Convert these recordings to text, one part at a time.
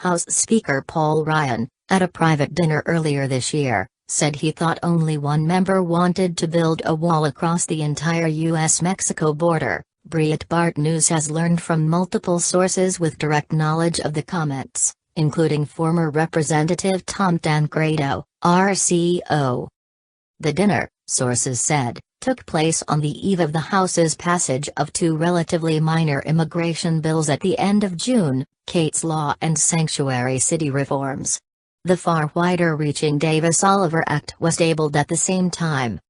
House Speaker Paul Ryan, at a private dinner earlier this year, said he thought only one member wanted to build a wall across the entire U.S.-Mexico border. Breitbart News has learned from multiple sources with direct knowledge of the comments, including former Representative Tom Tancredo, RCO. The dinner, sources said, took place on the eve of the House's passage of two relatively minor immigration bills at the end of June, Kate's Law and Sanctuary City reforms. The far wider-reaching Davis-Oliver Act was tabled at the same time.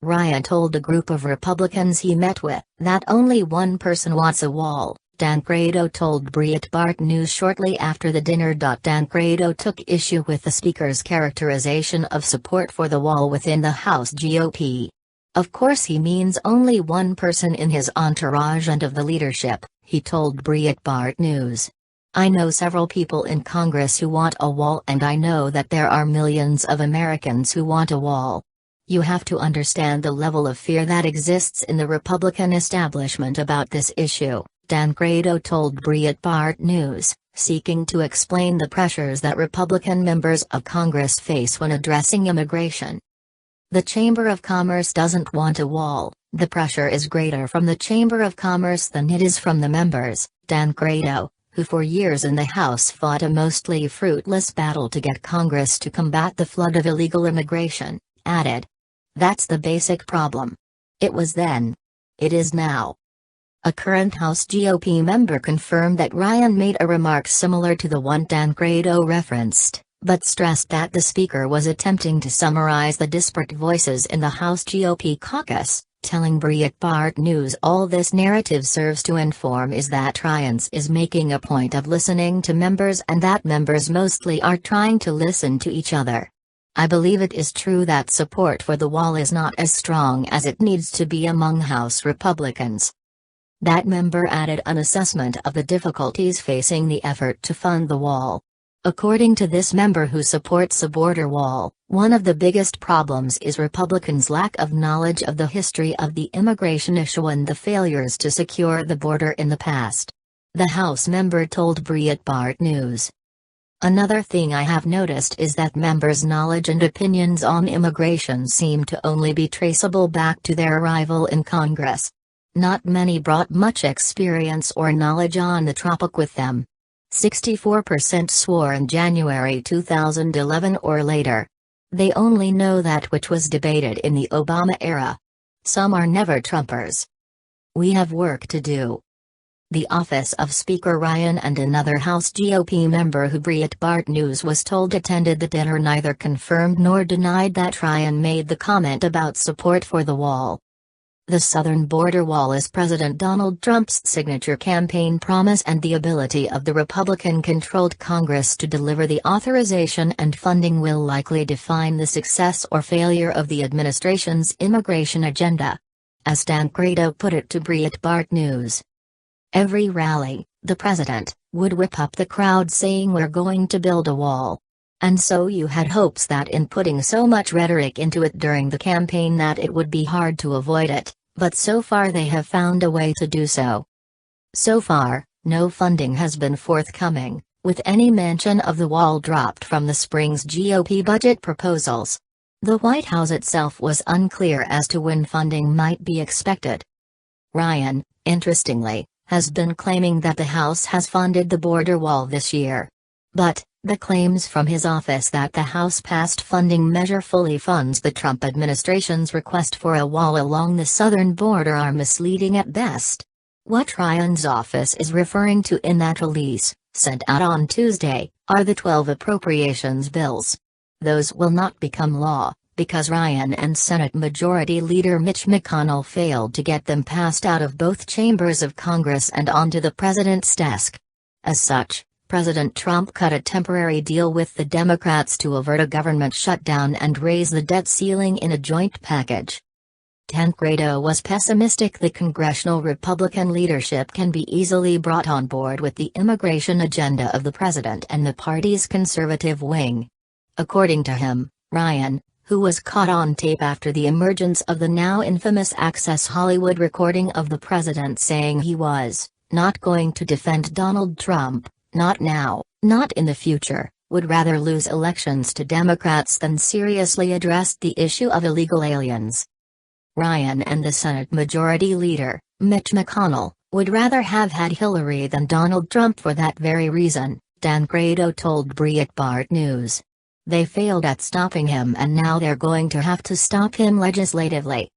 Ryan told a group of Republicans he met with that only one person wants a wall, Tancredo told Breitbart News shortly after the dinner. Tancredo took issue with the Speaker's characterization of support for the wall within the House GOP. Of course he means only one person in his entourage and of the leadership, he told Breitbart News. I know several people in Congress who want a wall, and I know that there are millions of Americans who want a wall. You have to understand the level of fear that exists in the Republican establishment about this issue, Tancredo told Breitbart News, seeking to explain the pressures that Republican members of Congress face when addressing immigration. The Chamber of Commerce doesn't want a wall. The pressure is greater from the Chamber of Commerce than it is from the members, Tancredo, who for years in the House fought a mostly fruitless battle to get Congress to combat the flood of illegal immigration, added. That's the basic problem. It was then. It is now. A current House GOP member confirmed that Ryan made a remark similar to the one Tancredo referenced, but stressed that the Speaker was attempting to summarize the disparate voices in the House GOP caucus, telling Breitbart News all this narrative serves to inform is that Ryan is making a point of listening to members and that members mostly are trying to listen to each other. I believe it is true that support for the wall is not as strong as it needs to be among House Republicans. That member added an assessment of the difficulties facing the effort to fund the wall. According to this member who supports a border wall, one of the biggest problems is Republicans' lack of knowledge of the history of the immigration issue and the failures to secure the border in the past. The House member told Breitbart News. Another thing I have noticed is that members' knowledge and opinions on immigration seem to only be traceable back to their arrival in Congress. Not many brought much experience or knowledge on the topic with them. 64% swore in January 2011 or later. They only know that which was debated in the Obama era. Some are never Trumpers. We have work to do. The office of Speaker Ryan and another House GOP member who Breitbart News was told attended the dinner neither confirmed nor denied that Ryan made the comment about support for the wall. The southern border wall is President Donald Trump's signature campaign promise, and the ability of the Republican-controlled Congress to deliver the authorization and funding will likely define the success or failure of the administration's immigration agenda. As Tancredo put it to Breitbart News. Every rally, the president would whip up the crowd saying we're going to build a wall. And so you had hopes that in putting so much rhetoric into it during the campaign that it would be hard to avoid it, but so far they have found a way to do so. So far, no funding has been forthcoming, with any mention of the wall dropped from the spring's GOP budget proposals. The White House itself was unclear as to when funding might be expected. Ryan, interestingly, has been claiming that the House has funded the border wall this year. But, the claims from his office that the House-passed funding measure fully funds the Trump administration's request for a wall along the southern border are misleading at best. What Ryan's office is referring to in that release, sent out on Tuesday, are the 12 appropriations bills. Those will not become law, because Ryan and Senate Majority Leader Mitch McConnell failed to get them passed out of both chambers of Congress and onto the president's desk. As such, President Trump cut a temporary deal with the Democrats to avert a government shutdown and raise the debt ceiling in a joint package. Tancredo was pessimistic the congressional Republican leadership can be easily brought on board with the immigration agenda of the president and the party's conservative wing. According to him, Ryan, who was caught on tape after the emergence of the now infamous Access Hollywood recording of the president saying he was not going to defend Donald Trump, not now, not in the future, would rather lose elections to Democrats than seriously address the issue of illegal aliens. Ryan and the Senate Majority Leader, Mitch McConnell, would rather have had Hillary than Donald Trump for that very reason, Dan Grado told Breitbart News. They failed at stopping him and now they're going to have to stop him legislatively.